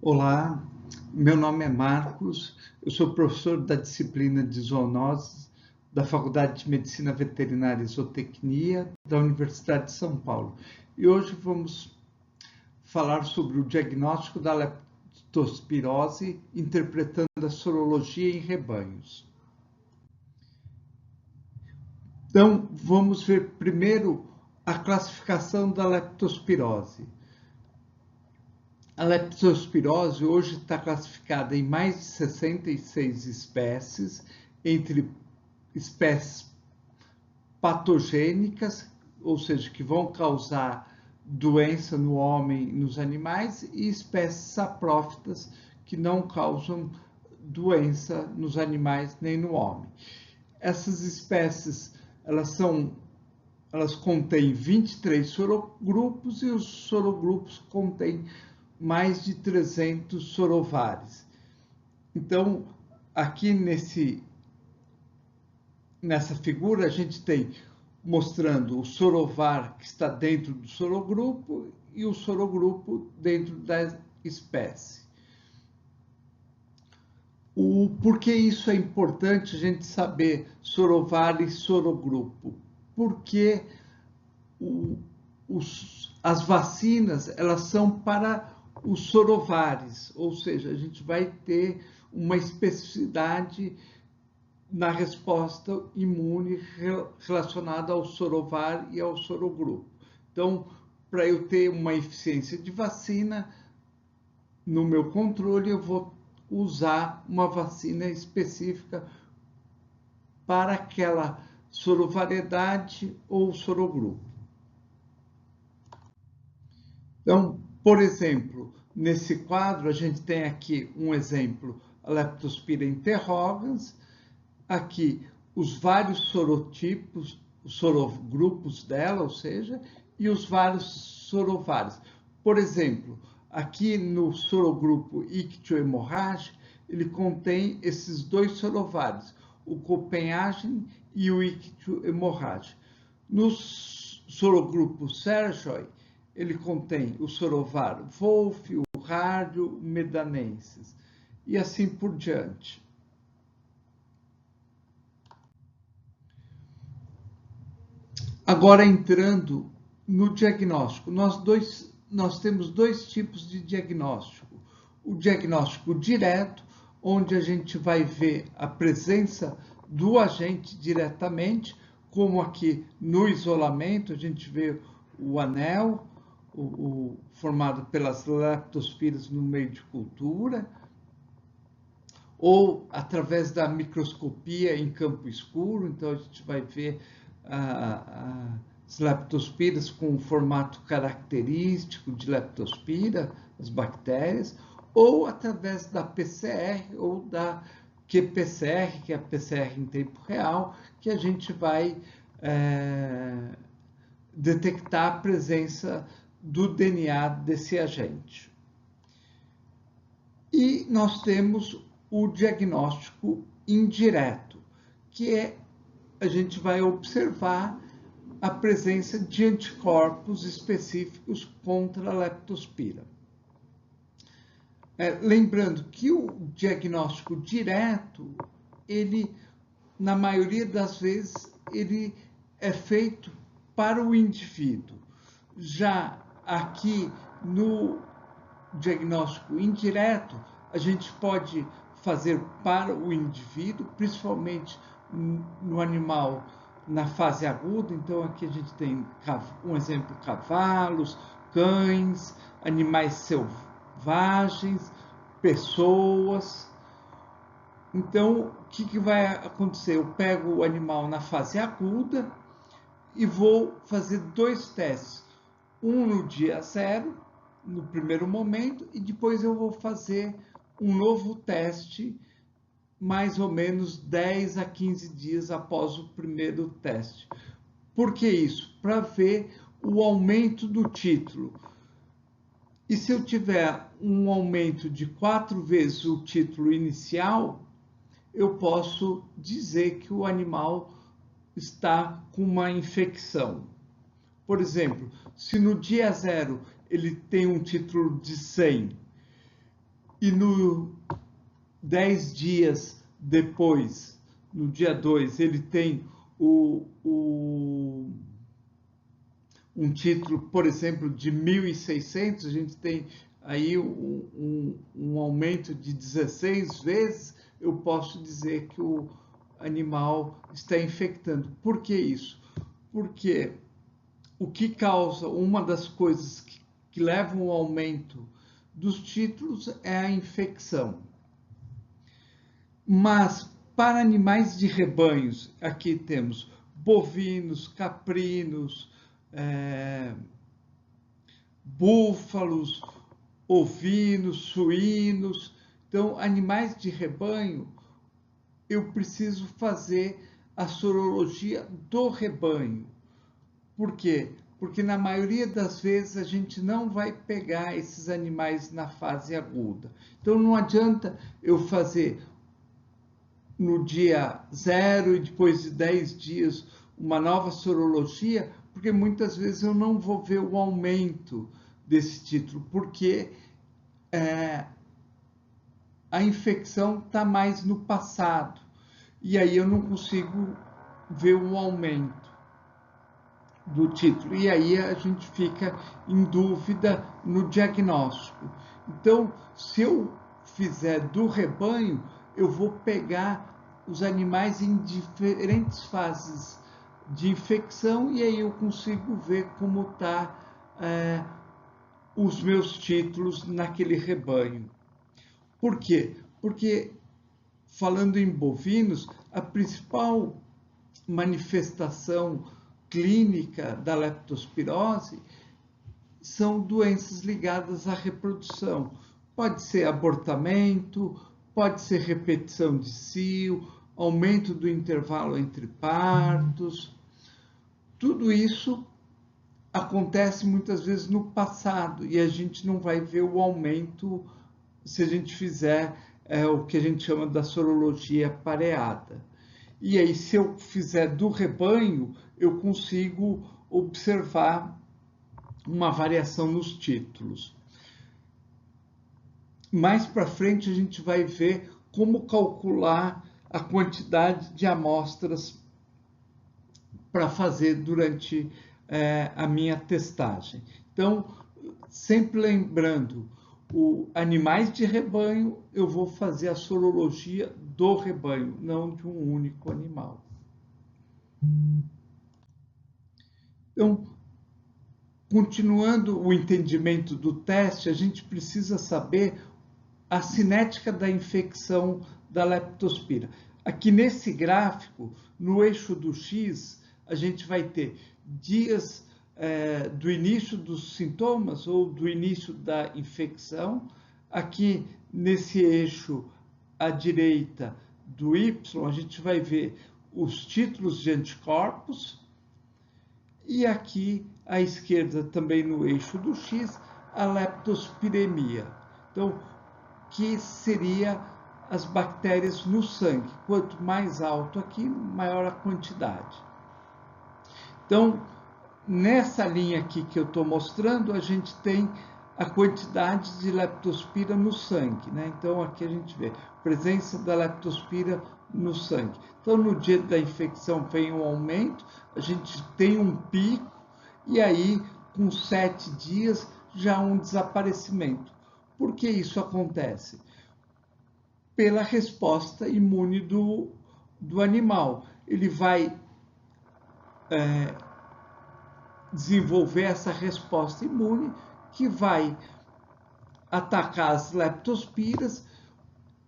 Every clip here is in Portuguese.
Olá, meu nome é Marcos, eu sou professor da disciplina de zoonoses da Faculdade de Medicina Veterinária e Zootecnia da Universidade de São Paulo. E hoje vamos falar sobre o diagnóstico da leptospirose, interpretando a sorologia em rebanhos. Então, vamos ver primeiro a classificação da leptospirose. A leptospirose hoje está classificada em mais de 66 espécies, entre espécies patogênicas, ou seja, que vão causar doença no homem e nos animais, e espécies saprófitas, que não causam doença nos animais nem no homem. Essas espécies, elas contêm 23 sorogrupos e os sorogrupos contêm mais de 300 sorovares. Então, aqui nessa figura, a gente tem mostrando o sorovar que está dentro do sorogrupo e o sorogrupo dentro da espécie. Por que isso é importante a gente saber sorovar e sorogrupo? Porque as vacinas, elas são para os sorovares, ou seja, a gente vai ter uma especificidade na resposta imune relacionada ao sorovar e ao sorogrupo. Então, para eu ter uma eficiência de vacina, no meu controle, eu vou usar uma vacina específica para aquela sorovariedade ou sorogrupo. Então, por exemplo, nesse quadro, a gente tem aqui um exemplo, a Leptospira interrogans, aqui os vários sorotipos, os sorogrupos dela, ou seja, e os vários sorovares. Por exemplo, aqui no sorogrupo ictiohemorrágico, ele contém esses dois sorovares, o Copenhagen e o ictiohemorrágico. No sorogrupo Sergei, ele contém o sorovar Wolff, o Rádio, o Medanensis, e assim por diante. Agora, entrando no diagnóstico, nós temos dois tipos de diagnóstico. O diagnóstico direto, onde a gente vai ver a presença do agente diretamente, como aqui no isolamento, a gente vê o anel, formado pelas leptospiras no meio de cultura, ou através da microscopia em campo escuro, então a gente vai ver as leptospiras com o formato característico de leptospira, as bactérias, ou através da PCR ou da qPCR, que é a PCR em tempo real, que a gente vai detectar a presença do DNA desse agente. E nós temos o diagnóstico indireto, que é a gente vai observar a presença de anticorpos específicos contra a leptospira. Lembrando que o diagnóstico direto, ele, na maioria das vezes, ele é feito para o indivíduo. Já aqui no diagnóstico indireto, a gente pode fazer para o indivíduo, principalmente no animal na fase aguda. Então, aqui a gente tem um exemplo: cavalos, cães, animais selvagens, pessoas. Então, o que vai acontecer? Eu pego o animal na fase aguda e vou fazer dois testes. Um no dia 0, no primeiro momento, e depois eu vou fazer um novo teste mais ou menos 10 a 15 dias após o primeiro teste. Por que isso? Para ver o aumento do título. E se eu tiver um aumento de 4 vezes o título inicial, eu posso dizer que o animal está com uma infecção. Por exemplo, se no dia 0 ele tem um título de 100 e no 10 dias depois, no dia 2, ele tem um título, por exemplo, de 1.600, a gente tem aí um aumento de 16 vezes, eu posso dizer que o animal está infectando. Por que isso? Porque o que causa, uma das coisas que levam ao aumento dos títulos é a infecção. Mas para animais de rebanhos, aqui temos bovinos, caprinos, búfalos, ovinos, suínos. Então, animais de rebanho, eu preciso fazer a sorologia do rebanho. Por quê? Porque na maioria das vezes a gente não vai pegar esses animais na fase aguda. Então não adianta eu fazer no dia 0 e depois de 10 dias uma nova sorologia, porque muitas vezes eu não vou ver o aumento desse título, porque a infecção está mais no passado, e aí eu não consigo ver o aumento do título, e aí a gente fica em dúvida no diagnóstico. Então, se eu fizer do rebanho, eu vou pegar os animais em diferentes fases de infecção, e aí eu consigo ver como está os meus títulos naquele rebanho. Por quê? Porque, falando em bovinos, a principal manifestação clínica da leptospirose são doenças ligadas à reprodução. Pode ser abortamento, pode ser repetição de cio, aumento do intervalo entre partos. Tudo isso acontece muitas vezes no passado e a gente não vai ver o aumento se a gente fizer o que a gente chama da sorologia pareada. E aí, se eu fizer do rebanho, eu consigo observar uma variação nos títulos. Mais para frente, a gente vai ver como calcular a quantidade de amostras para fazer durante a minha testagem. Então, sempre lembrando, animais de rebanho, eu vou fazer a sorologia do rebanho, não de um único animal. Então, continuando o entendimento do teste, a gente precisa saber a cinética da infecção da leptospira. Aqui nesse gráfico, no eixo do X, a gente vai ter dias do início dos sintomas ou do início da infecção. Aqui nesse eixo à direita do Y, a gente vai ver os títulos de anticorpos. E aqui à esquerda, também no eixo do X, a leptospiremia. Então, que seria as bactérias no sangue. Quanto mais alto aqui, maior a quantidade. Então, nessa linha aqui que eu estou mostrando, a gente tem a quantidade de leptospira no sangue, né? Então, aqui a gente vê a presença da leptospira no sangue. Então, no dia da infecção vem um aumento, a gente tem um pico, e aí, com 7 dias, já há um desaparecimento. Por que isso acontece? Pela resposta imune do animal. Ele vai desenvolver essa resposta imune que vai atacar as leptospiras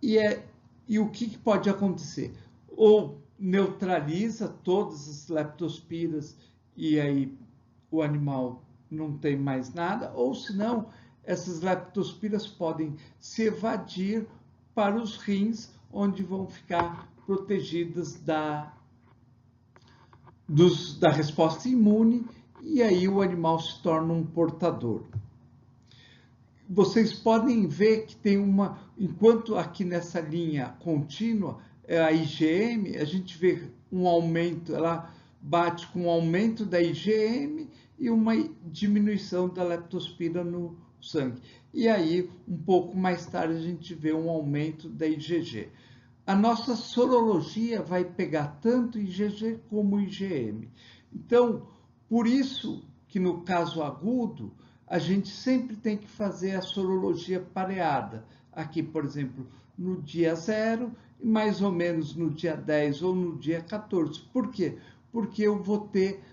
e o que pode acontecer? Ou neutraliza todas as leptospiras e aí o animal não tem mais nada, ou senão essas leptospiras podem se evadir para os rins, onde vão ficar protegidas da resposta imune, e aí o animal se torna um portador. Vocês podem ver que tem enquanto aqui nessa linha contínua, a IgM, a gente vê um aumento, ela bate com um aumento da IgM e uma diminuição da leptospira no sangue. e aí um pouco mais tarde a gente vê um aumento da IgG. A nossa sorologia vai pegar tanto IgG como IgM. Então, por isso que no caso agudo, a gente sempre tem que fazer a sorologia pareada. Aqui, por exemplo, no dia 0 e mais ou menos no dia 10 ou no dia 14. Por quê? Porque eu vou ter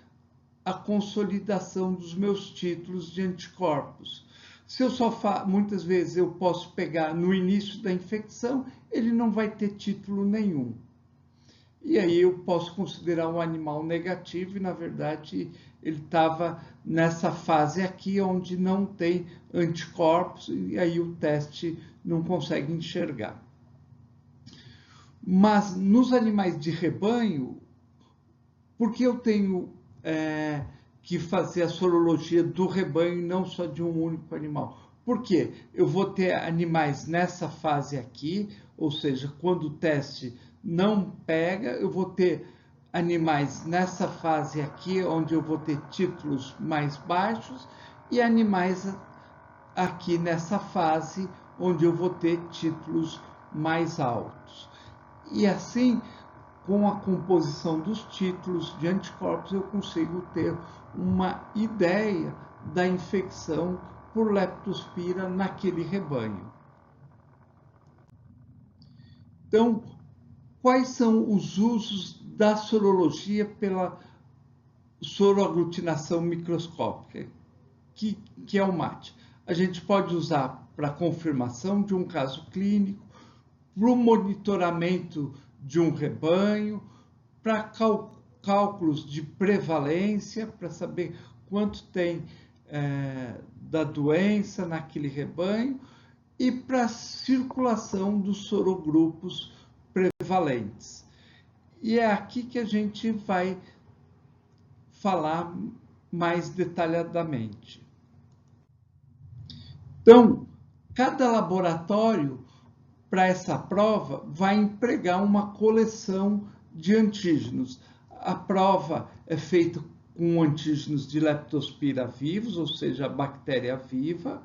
a consolidação dos meus títulos de anticorpos. Se eu muitas vezes eu posso pegar no início da infecção, ele não vai ter título nenhum. E aí eu posso considerar um animal negativo e, na verdade, ele estava nessa fase aqui onde não tem anticorpos e aí o teste não consegue enxergar. Mas nos animais de rebanho, por que eu tenho que fazer a sorologia do rebanho e não só de um único animal? Porque eu vou ter animais nessa fase aqui, ou seja, quando o teste não pega, eu vou ter animais nessa fase aqui, onde eu vou ter títulos mais baixos, e animais aqui nessa fase, onde eu vou ter títulos mais altos. E assim, com a composição dos títulos de anticorpos, eu consigo ter uma ideia da infecção por leptospira naquele rebanho. Então, quais são os usos da sorologia pela soroaglutinação microscópica, que é o MAT? A gente pode usar para confirmação de um caso clínico, para o monitoramento de um rebanho, para cálculos de prevalência, para saber quanto tem da doença naquele rebanho, e para a circulação dos sorogrupos prevalentes. E é aqui que a gente vai falar mais detalhadamente. Então, cada laboratório para essa prova vai empregar uma coleção de antígenos. A prova é feita com antígenos de leptospira vivos, ou seja, a bactéria viva.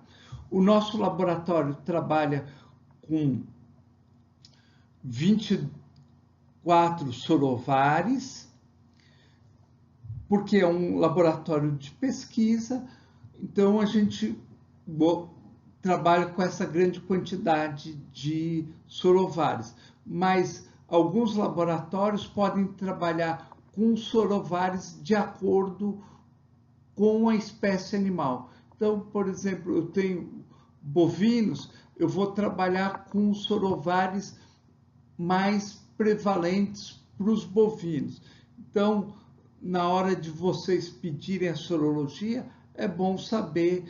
O nosso laboratório trabalha com 24 sorovares, porque é um laboratório de pesquisa, então a gente trabalha com essa grande quantidade de sorovares. Mas alguns laboratórios podem trabalhar com sorovares de acordo com a espécie animal. Então, por exemplo, eu tenho bovinos, eu vou trabalhar com sorovares mais prevalentes para os bovinos. Então, na hora de vocês pedirem a sorologia, é bom saber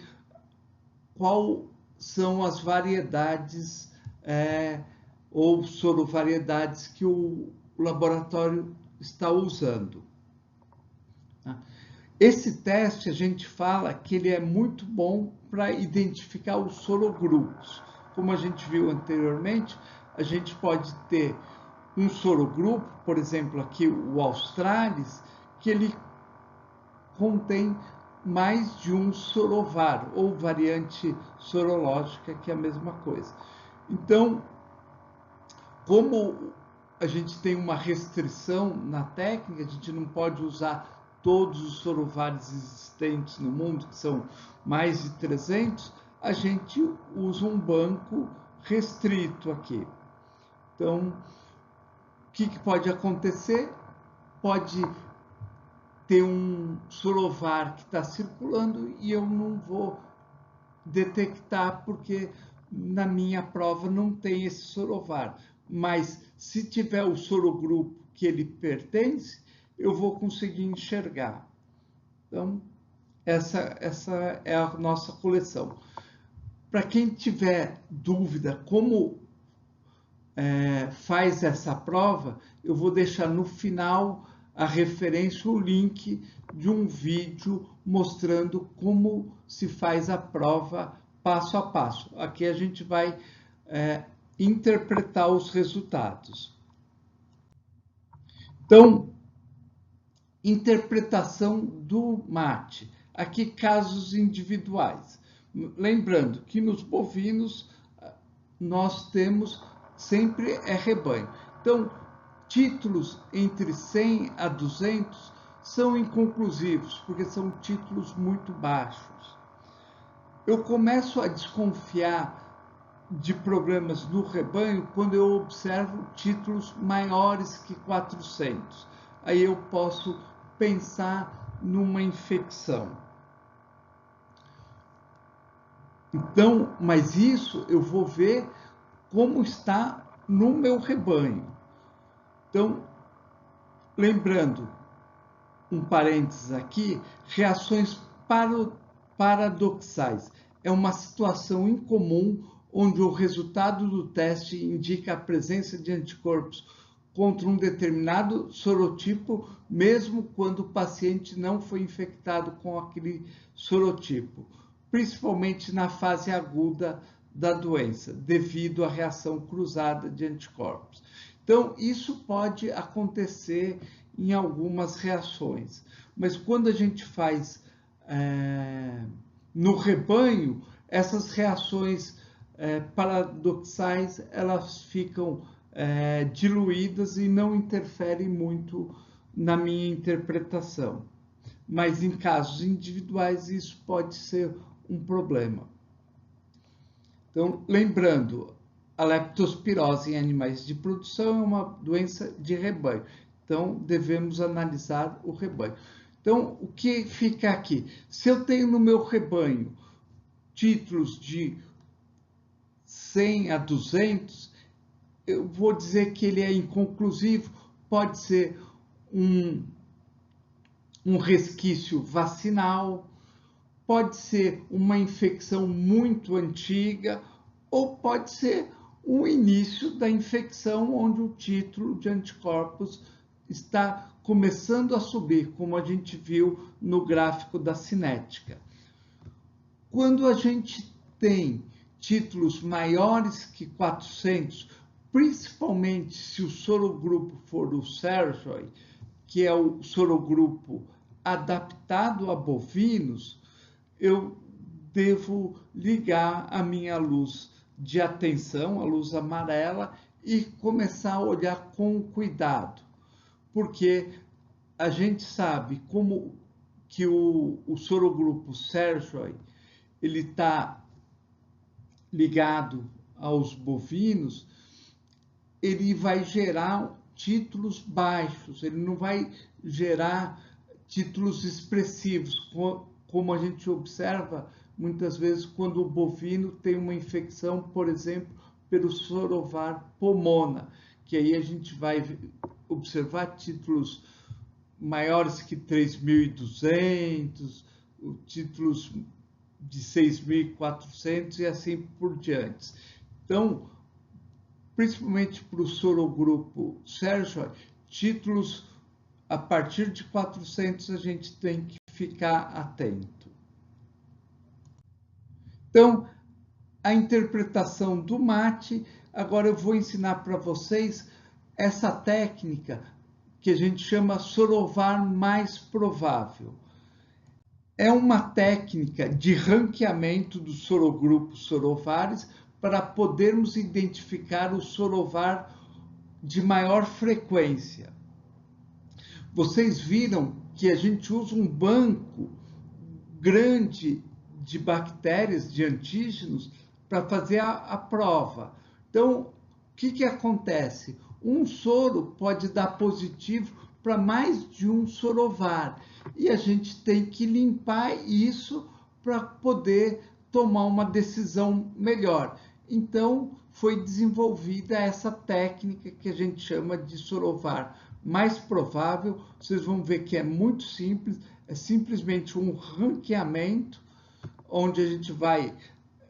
qual são as variedades ou sorovariedades que o laboratório está usando. Esse teste, a gente fala que ele é muito bom para identificar os sorogrupos. Como a gente viu anteriormente, a gente pode ter um sorogrupo, por exemplo, aqui o Australis, que ele contém mais de um sorovar, ou variante sorológica, que é a mesma coisa. Então, como a gente tem uma restrição na técnica, a gente não pode usar todos os sorovares existentes no mundo, que são mais de 300, a gente usa um banco restrito aqui. Então, o que pode acontecer? Pode ter um sorovar que está circulando e eu não vou detectar porque na minha prova não tem esse sorovar. Mas se tiver o sorogrupo que ele pertence, eu vou conseguir enxergar. Então, essa é a nossa coleção. Para quem tiver dúvida como faz essa prova, eu vou deixar no final a referência, o link de um vídeo mostrando como se faz a prova passo a passo. Aqui a gente vai interpretar os resultados. Então, interpretação do MAT. Aqui, casos individuais. Lembrando que nos bovinos nós temos sempre rebanho. Então, títulos entre 100 a 200 são inconclusivos, porque são títulos muito baixos. Eu começo a desconfiar de problemas no rebanho quando eu observo títulos maiores que 400. Aí eu posso pensar numa infecção. Então, mas isso eu vou ver como está no meu rebanho. Então, lembrando, um parênteses aqui, reações paradoxais. É uma situação incomum onde o resultado do teste indica a presença de anticorpos contra um determinado sorotipo, mesmo quando o paciente não foi infectado com aquele sorotipo, principalmente na fase aguda da doença, devido à reação cruzada de anticorpos. Então, isso pode acontecer em algumas reações, mas quando a gente faz no rebanho, essas reações paradoxais, elas ficam diluídas e não interferem muito na minha interpretação. Mas em casos individuais, isso pode ser um problema. Então, lembrando, a leptospirose em animais de produção é uma doença de rebanho. Então, devemos analisar o rebanho. Então, o que fica aqui? Se eu tenho no meu rebanho títulos de 100 a 200, eu vou dizer que ele é inconclusivo, pode ser um resquício vacinal, pode ser uma infecção muito antiga, ou pode ser o início da infecção, onde o título de anticorpos está começando a subir, como a gente viu no gráfico da cinética. Quando a gente tem títulos maiores que 400, principalmente se o sorogrupo for o Sergio, que é o sorogrupo adaptado a bovinos, eu devo ligar a minha luz de atenção, a luz amarela, e começar a olhar com cuidado, porque a gente sabe como que o sorogrupo Sergio, ele está ligado aos bovinos, ele vai gerar títulos baixos, ele não vai gerar títulos expressivos, como a gente observa muitas vezes quando o bovino tem uma infecção, por exemplo, pelo sorovar pomona, que aí a gente vai observar títulos maiores que 3.200, títulos de 6.400 e assim por diante. Então, principalmente para o sorogrupo Sergio, títulos a partir de 400 a gente tem que ficar atento. Então, a interpretação do mate, agora eu vou ensinar para vocês essa técnica que a gente chama sorovar mais provável. É uma técnica de ranqueamento dos sorogrupos sorovares para podermos identificar o sorovar de maior frequência. Vocês viram que a gente usa um banco grande de bactérias, de antígenos, para fazer a prova. Então, o que acontece? Um soro pode dar positivo para mais de um sorovar. E a gente tem que limpar isso para poder tomar uma decisão melhor. Então, foi desenvolvida essa técnica que a gente chama de sorovar mais provável. Vocês vão ver que é muito simples, é simplesmente um ranqueamento, onde a gente vai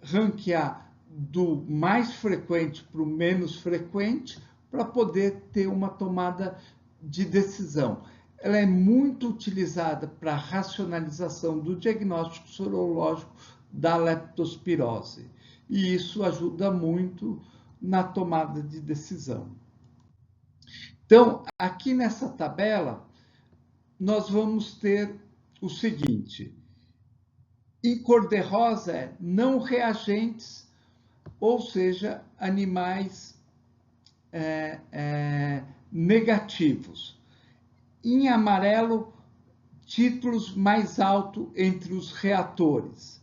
ranquear do mais frequente para o menos frequente, para poder ter uma tomada de decisão. Ela é muito utilizada para a racionalização do diagnóstico sorológico da leptospirose. E isso ajuda muito na tomada de decisão. Então, aqui nessa tabela, nós vamos ter o seguinte. Em cor-de-rosa é não reagentes, ou seja, animais negativos. Em amarelo, títulos mais altos entre os reatores.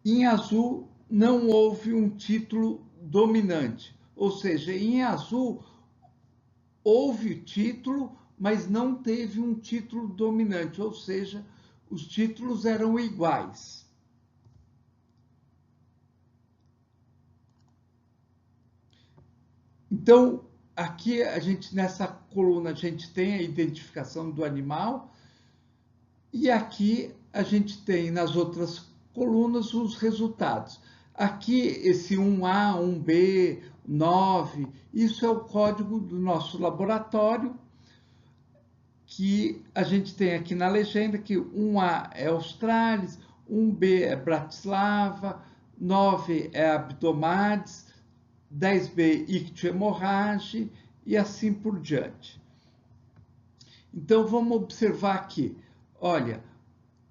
Em azul, não houve um título dominante, ou seja, em azul houve título, mas não teve um título dominante, ou seja, os títulos eram iguais. Então, aqui nessa coluna a gente tem a identificação do animal e aqui a gente tem nas outras colunas os resultados. Aqui esse 1A, 1B, 9, isso é o código do nosso laboratório, que a gente tem aqui na legenda que 1A é Australis, 1B é Bratislava, 9 é Abdomades, 10B ictiohemorrhage e assim por diante. Então vamos observar aqui, olha,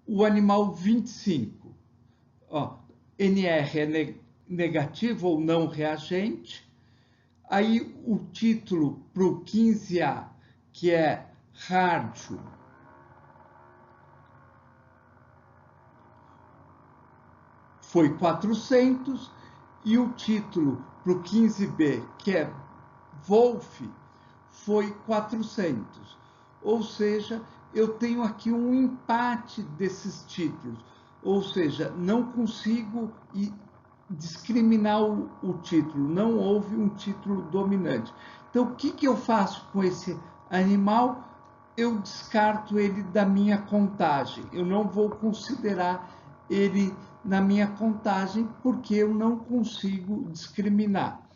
o animal 25, ó, NR é negativo ou não reagente, aí o título para o 15A, que é rádio, foi 400, e o título para o 15B, que é Wolf, foi 400. Ou seja, eu tenho aqui um empate desses títulos, ou seja, não consigo discriminar o título, não houve um título dominante. Então, o que eu faço com esse animal? Eu descarto ele da minha contagem, eu não vou considerar ele na minha contagem porque eu não consigo discriminar.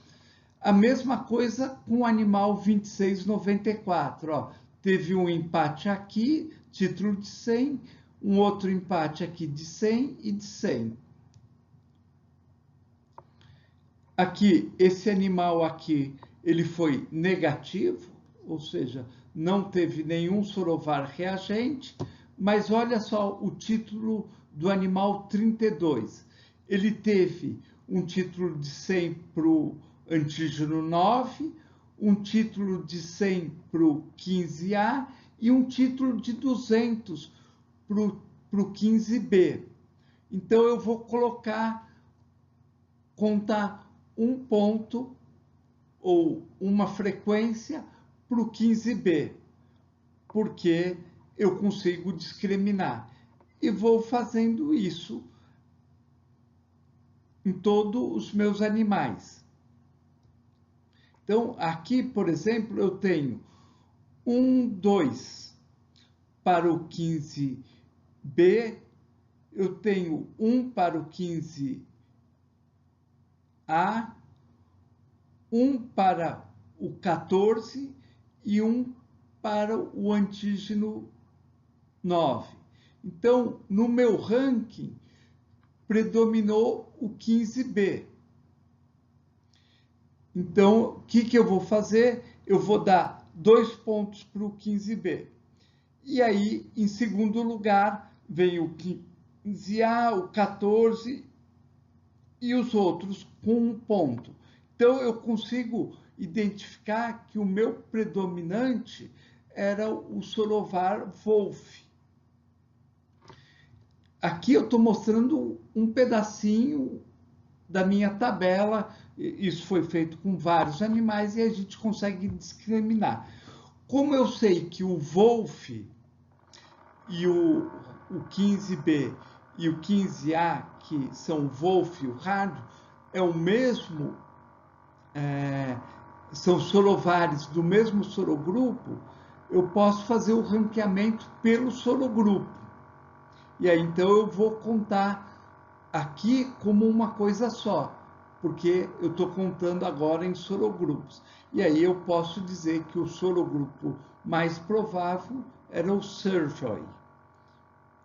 A mesma coisa com o animal 2694, ó, teve um empate aqui, título de 100, um outro empate aqui de 100 e de 100. Aqui, esse animal aqui, ele foi negativo, ou seja, não teve nenhum sorovar reagente, mas olha só o título do animal 32. Ele teve um título de 100 para o antígeno 9, um título de 100 para o 15A e um título de 200 para o 15B. Então, eu vou contar um ponto ou uma frequência para o 15B, porque eu consigo discriminar. E vou fazendo isso em todos os meus animais. Então, aqui, por exemplo, eu tenho 1, 2 para o 15B, eu tenho 1 para o 15A, 1 para o 14 e 1 para o antígeno 9. Então, no meu ranking, predominou o 15B. Então, o que eu vou fazer? Eu vou dar 2 pontos para o 15B. E aí, em segundo lugar, vem o 15A, o 14 e os outros com 1 ponto. Então, eu consigo identificar que o meu predominante era o sorovar Wolf. Aqui eu estou mostrando um pedacinho da minha tabela. Isso foi feito com vários animais e a gente consegue discriminar. Como eu sei que o Wolf e o 15B e o 15A, que são o Wolf e o rádio, é o mesmo, são sorovares do mesmo sorogrupo, eu posso fazer o ranqueamento pelo sorogrupo. E aí, então, eu vou contar aqui como uma coisa só, porque eu estou contando agora em sorogrupos. E aí eu posso dizer que o sorogrupo mais provável era o Sergioy,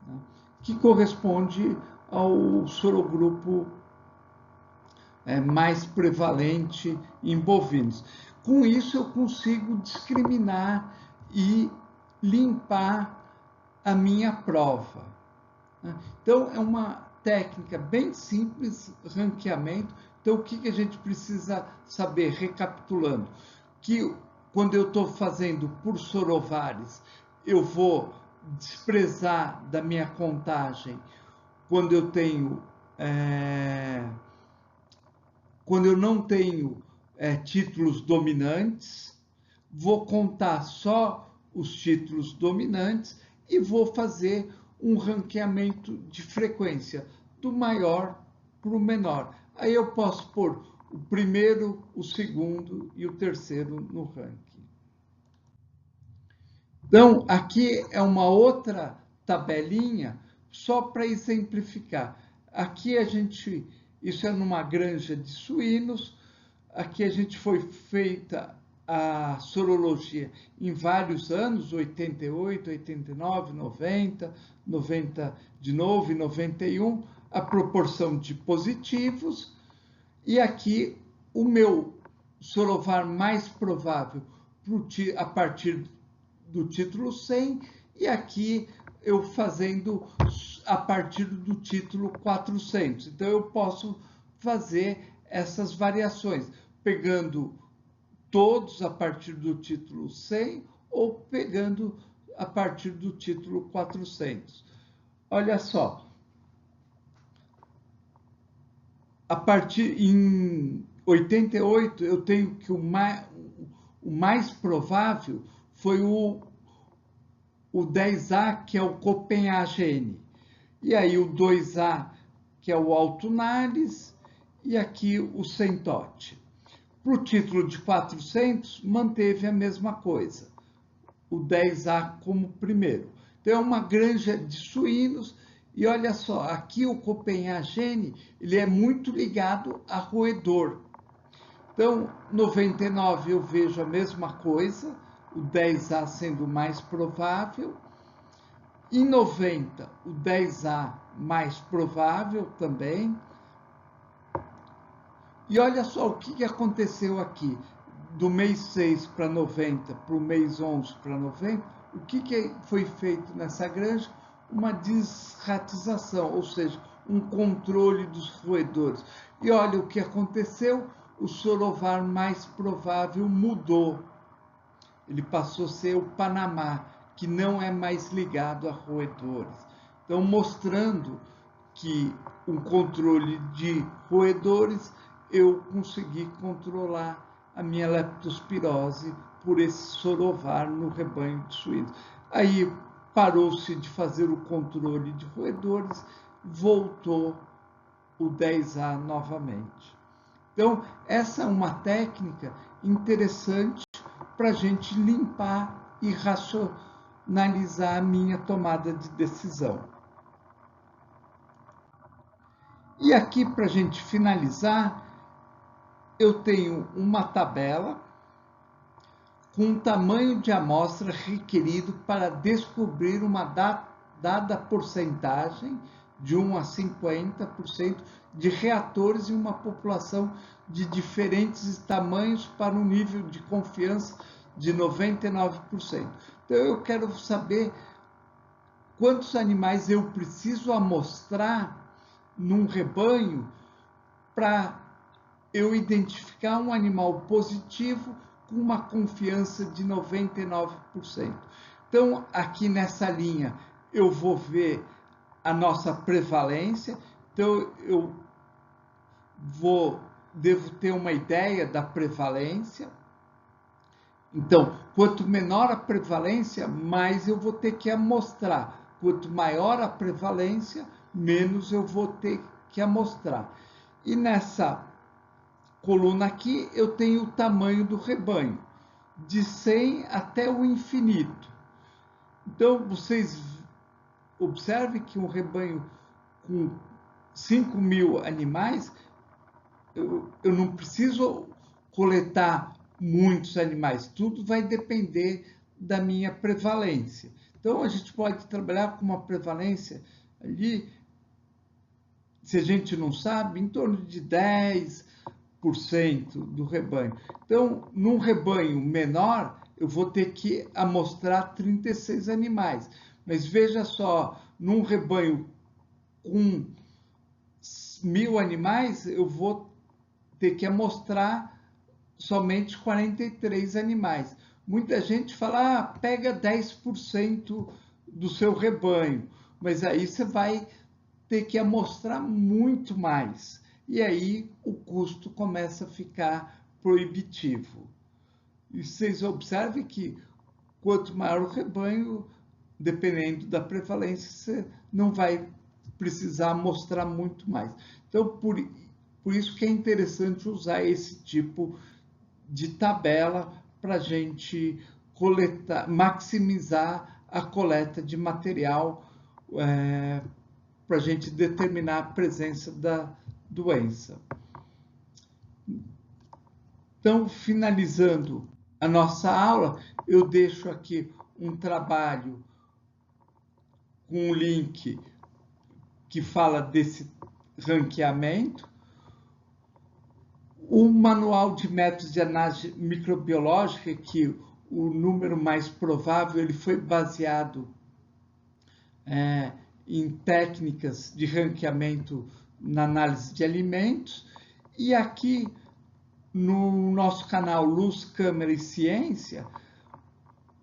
né, que corresponde ao sorogrupo mais prevalente em bovinos. Com isso, eu consigo discriminar e limpar a minha prova. né? Então, é uma técnica bem simples, ranqueamento. Então, o que a gente precisa saber, recapitulando? Que quando eu estou fazendo por Sorovares, eu vou desprezar da minha contagem quando eu tenho, quando eu não tenho títulos dominantes, vou contar só os títulos dominantes e vou fazer um ranqueamento de frequência, do maior para o menor. Aí eu posso pôr o primeiro, o segundo e o terceiro no ranking. Então, aqui é uma outra tabelinha, só para exemplificar. Aqui a gente, isso é numa granja de suínos, aqui a gente foi feita a sorologia em vários anos, 88, 89, 90, 90 de novo e 91, a proporção de positivos, e aqui o meu sorovar mais provável a partir do título 100, e aqui eu fazendo a partir do título 400. Então, eu posso fazer essas variações, pegando todos a partir do título 100 ou pegando a partir do título 400. Olha só, a partir em 88 eu tenho que o mais provável foi o 10A, que é o Copenhagen, e aí o 2A, que é o Alto Nales, e aqui o Sentote. Para o título de 400, manteve a mesma coisa, o 10A como primeiro. Então, é uma granja de suínos, e olha só, aqui o Copenhagen, ele é muito ligado a roedor. Então, 99 eu vejo a mesma coisa, o 10A sendo o mais provável. Em 90, o 10A mais provável também. E olha só o que aconteceu aqui, do mês 6 para 90, para o mês 11 para 90, o que foi feito nessa granja? Uma desratização, ou seja, um controle dos roedores. E olha o que aconteceu, o sorovar mais provável mudou. Ele passou a ser o Panamá, que não é mais ligado a roedores. Então, mostrando que um controle de roedores, eu consegui controlar a minha leptospirose por esse sorovar no rebanho de suínos. Aí parou-se de fazer o controle de roedores, voltou o 10A novamente. Então, essa é uma técnica interessante para a gente limpar e racionalizar a minha tomada de decisão. E aqui, para a gente finalizar, eu tenho uma tabela com o tamanho de amostra requerido para descobrir uma dada porcentagem, de 1 a 50%, de reatores em uma população de diferentes tamanhos para um nível de confiança de 99%. Então, eu quero saber quantos animais eu preciso amostrar num rebanho para eu identificar um animal positivo com uma confiança de 99%. Então, aqui nessa linha, eu vou ver a nossa prevalência. Então, eu devo ter uma ideia da prevalência. Então, quanto menor a prevalência, mais eu vou ter que amostrar. Quanto maior a prevalência, menos eu vou ter que amostrar. E nessa coluna aqui, eu tenho o tamanho do rebanho, de 100 até o infinito. Então, vocês observem que um rebanho com 5.000 animais, eu não preciso coletar muitos animais, tudo vai depender da minha prevalência. Então, a gente pode trabalhar com uma prevalência ali, se a gente não sabe, em torno de 10% do rebanho. Então, num rebanho menor, eu vou ter que amostrar 36 animais. Mas veja só, num rebanho com 1000 animais, eu vou ter que amostrar somente 43 animais. Muita gente fala, pega 10% do seu rebanho, mas aí você vai ter que amostrar muito mais. E aí o custo começa a ficar proibitivo. E vocês observem que quanto maior o rebanho, dependendo da prevalência, você não vai precisar mostrar muito mais. Então, por isso que é interessante usar esse tipo de tabela para a gente coletar, maximizar a coleta de material para a gente determinar a presença da doença. Então, finalizando a nossa aula, eu deixo aqui um trabalho com um link que fala desse ranqueamento, o manual de métodos de análise microbiológica, que o número mais provável ele foi baseado em técnicas de ranqueamento na análise de alimentos, e aqui no nosso canal Luz, Câmera e Ciência,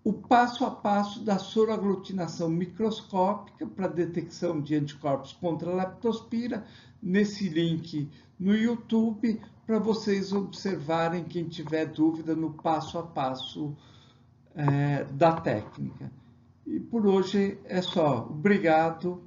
o passo a passo da soroaglutinação microscópica para detecção de anticorpos contra a leptospira, nesse link no YouTube, para vocês observarem, quem tiver dúvida, no passo a passo da técnica. E por hoje é só. Obrigado.